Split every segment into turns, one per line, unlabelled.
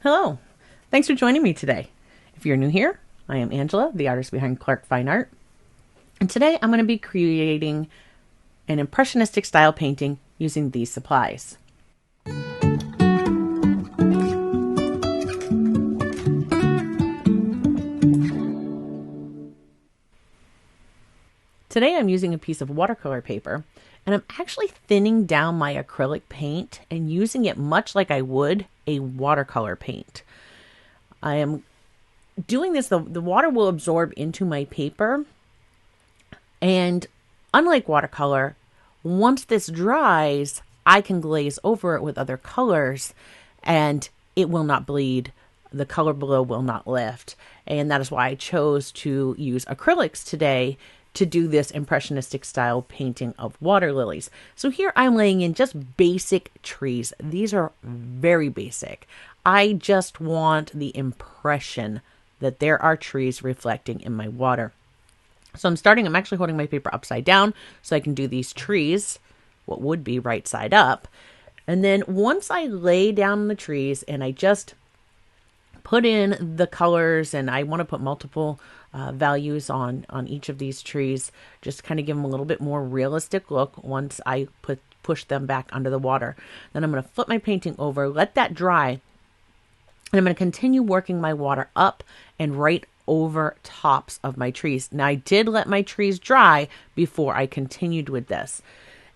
Hello. Thanks for joining me today. If you're new here, I am Angela, the artist behind Clark Fine Art. And today I'm going to be creating an impressionistic style painting using these supplies. Today I'm using a piece of watercolor paper, and I'm actually thinning down my acrylic paint and using it much like I would a watercolor paint. I am doing this, the water will absorb into my paper, and unlike watercolor, once this dries, I can glaze over it with other colors and it will not bleed. The color below will not lift. And that is why I chose to use acrylics today to do this impressionistic style painting of water lilies. So here I'm laying in just basic trees. These are very basic. I just want the impression that there are trees reflecting in my water. So I'm actually holding my paper upside down so I can do these trees, what would be right side up. And then once I lay down the trees and I just put in the colors, and I want to put multiple values on each of these trees, just kind of give them a little bit more realistic look once I push them back under the water. Then I'm going to flip my painting over, let that dry, and I'm going to continue working my water up and right over tops of my trees. Now I did let my trees dry before I continued with this.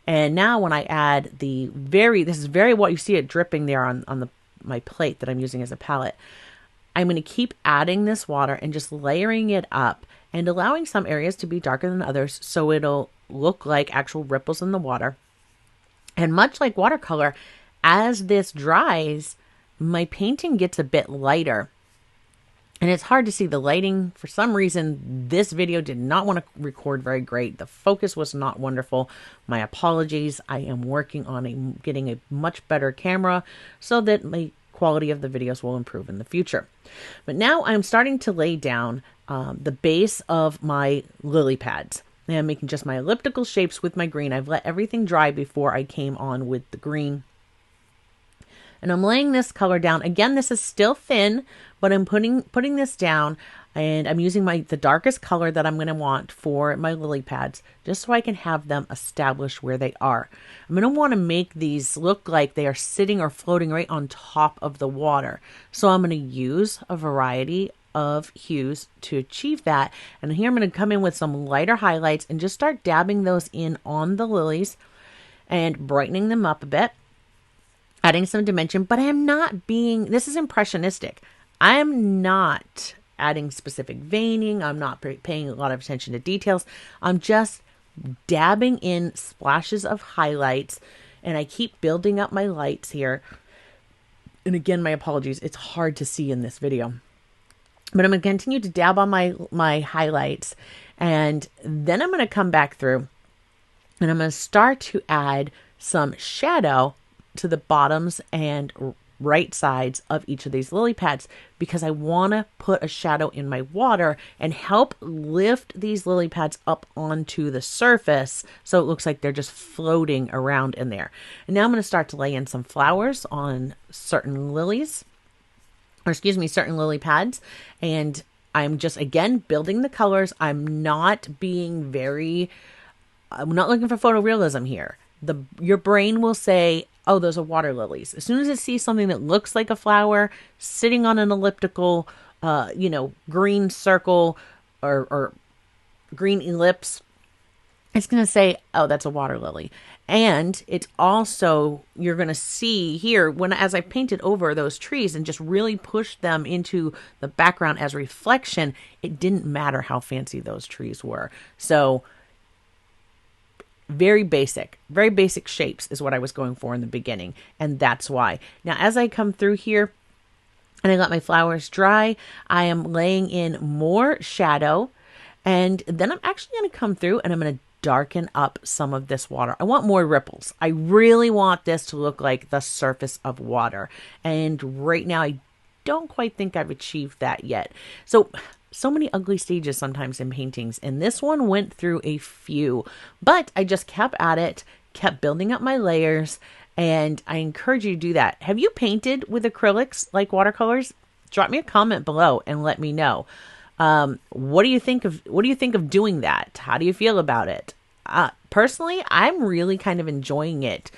And now when I add this is very what you see it dripping there on my plate that I'm using as a palette. I'm going to keep adding this water and just layering it up and allowing some areas to be darker than others so it'll look like actual ripples in the water. And much like watercolor, as this dries, my painting gets a bit lighter. And it's hard to see the lighting. For some reason, this video did not want to record very great. The focus was not wonderful. My apologies. I am working on getting a much better camera so that my quality of the videos will improve in the future. But now I'm starting to lay down the base of my lily pads. And I'm making just my elliptical shapes with my green. I've let everything dry before I came on with the green. And I'm laying this color down. Again, this is still thin, but I'm putting this down, and I'm using the darkest color that I'm going to want for my lily pads, just so I can have them established where they are. I'm going to want to make these look like they are sitting or floating right on top of the water. So I'm going to use a variety of hues to achieve that. And here I'm going to come in with some lighter highlights and just start dabbing those in on the lilies and brightening them up a bit, adding some dimension. But I am not this is impressionistic. I am not adding specific veining. I'm not paying a lot of attention to details. I'm just dabbing in splashes of highlights, and I keep building up my lights here. And again, my apologies. It's hard to see in this video. But I'm going to continue to dab on my highlights, and then I'm going to come back through, and I'm going to start to add some shadow to the bottoms and right sides of each of these lily pads, because I want to put a shadow in my water and help lift these lily pads up onto the surface so it looks like they're just floating around in there. And now I'm going to start to lay in some flowers on certain lilies, certain lily pads, and I'm just again building the colors. I'm not looking for photorealism here. Your brain will say, oh, those are water lilies. As soon as it sees something that looks like a flower sitting on an elliptical, green circle or green ellipse, it's going to say, oh, that's a water lily. And it's also, you're going to see here, as I painted over those trees and just really pushed them into the background as reflection, it didn't matter how fancy those trees were. So very basic shapes is what I was going for in the beginning. And that's why. Now, as I come through here and I let my flowers dry, I am laying in more shadow. And then I'm actually going to come through and I'm going to darken up some of this water. I want more ripples. I really want this to look like the surface of water. And right now, I don't quite think I've achieved that yet. So many ugly stages sometimes in paintings, and this one went through a few, but I just kept at it, kept building up my layers, And I encourage you to do that. Have you painted with acrylics like watercolors? Drop me a comment below and let me know. What do you think of doing that? How do you feel about it? Personally, I'm really kind of enjoying it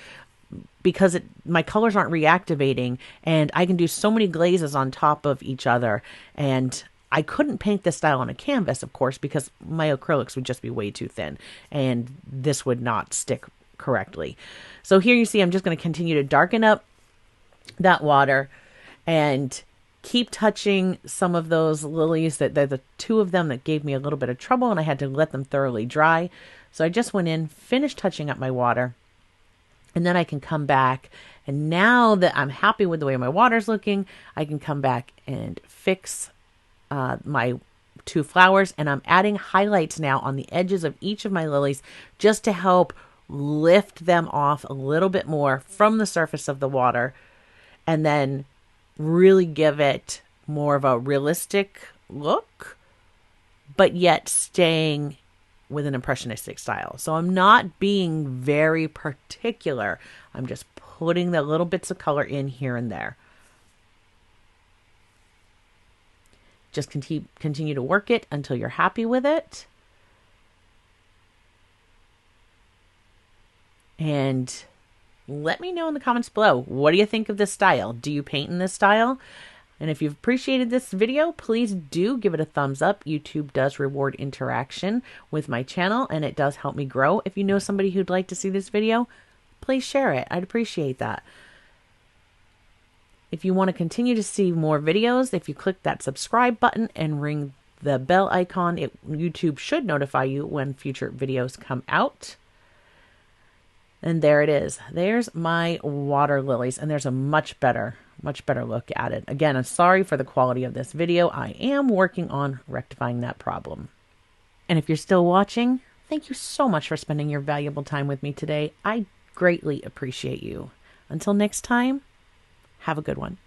because my colors aren't reactivating, and I can do so many glazes on top of each other. And I couldn't paint this style on a canvas, of course, because my acrylics would just be way too thin, and this would not stick correctly. So here you see I'm just going to continue to darken up that water and keep touching some of those lilies. That they're the two of them that gave me a little bit of trouble, and I had to let them thoroughly dry. So I just went in, finished touching up my water, and then I can come back. And now that I'm happy with the way my water's looking, I can come back and fix my two flowers. And I'm adding highlights now on the edges of each of my lilies just to help lift them off a little bit more from the surface of the water, and then really give it more of a realistic look, but yet staying with an impressionistic style. So I'm not being very particular. I'm just putting the little bits of color in here and there. Just continue to work it until you're happy with it. And let me know in the comments below, what do you think of this style? Do you paint in this style? And if you've appreciated this video, please do give it a thumbs up. YouTube does reward interaction with my channel, and it does help me grow. If you know somebody who'd like to see this video, please share it. I'd appreciate that. If you want to continue to see more videos, if you click that subscribe button and ring the bell icon, YouTube should notify you when future videos come out. And there it is. There's my water lilies, and there's a much better look at it. Again, I'm sorry for the quality of this video. I am working on rectifying that problem. And if you're still watching, thank you so much for spending your valuable time with me today. I greatly appreciate you. Until next time, have a good one.